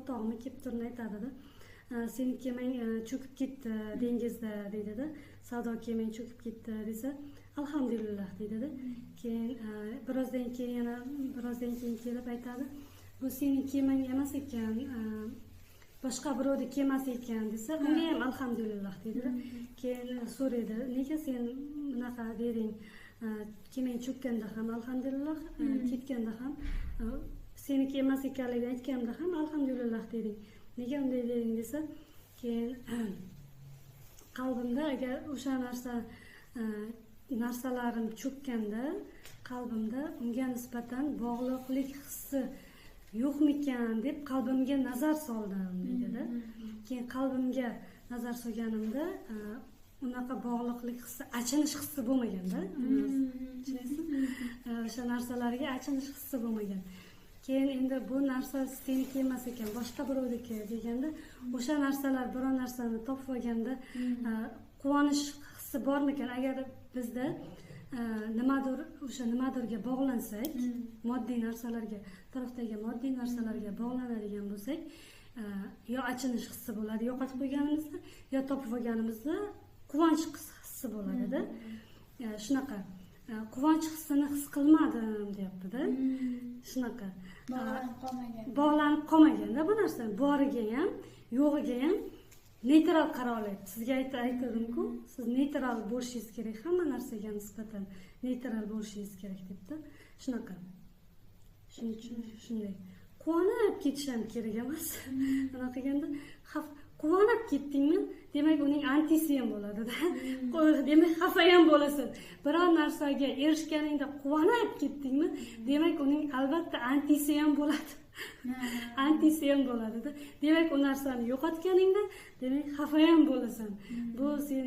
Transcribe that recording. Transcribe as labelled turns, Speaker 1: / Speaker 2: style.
Speaker 1: o'rtog'im kelib turib aytadida, seni kemang cho'kib ketdi dengizda deydida, savdo kemang cho'kib ketdi desa, alhamdulillah deydida. Keyin birozdan keyin kelib aytadi, bu sening kemang emas ekan, boshqa birovni kemasi ekan desa, unga ham alhamdulillah deydida. Keyin so'raydi, nega sen bunaqa deding? Kemang cho'kkanda ham alhamdulillah, ketganda ham seniki emas ekanligini aytganda ham alhamdulillah deding. Nega unday deding desa, keyin qalbimda agar o'sha narsalarim cho'kkanda qalbimda unga nisbatan bog'liqlik hissi yo'qmikan deb qalbimga nazar soldim deydida. Keyin qalbimga nazar solganimda unaqa bog'liqlik hissi, achinish hissi bo'lmaganda, tushunasizmi? O'sha narsalarga achinish hissi bo'lmagan. Keyin endi bu narsa seniki emas ekan, boshqa birovniki deganda, o'sha narsalar biror narsani topib olganda quvonish hissi bormikan? Agar bizda nimadirga bog'lansak, moddiy narsalarga, tarafdagi moddiy narsalarga bog'lanadigan bo'lsak, yo achinish hissi bo'ladi yo'qotib qo'yganimizda, yo topib olganimizda quvonch hissi bo'ladida. Shunaqa quvonch hissini his qilmadim deyapti-da. Shunaqa bog'lanib qolmaganda bu narsa boriga ham, yo'g'iga ham neytral qara oladi. Sizga aytdim-ku, siz neytral bo'lishingiz kerak, hamma narsaga nisbatan neytral bo'lishingiz kerak debdi. Shunaqa. Shuning uchun shunday. Quvonib ketish ham kerak emas. Mana qilganda quvonib ketdingmi, demak uning antisi ham bo'ladi-da. Demak xafa ham bo'lasan. Biror narsaga erishganingda quvonib ketdingmi, demak uning albatta antisi ham bo'ladi. Antisi ham bo'ladi-da. Demak u narsani yo'qotganingda, demak xafa ham bo'lasan. Bu sen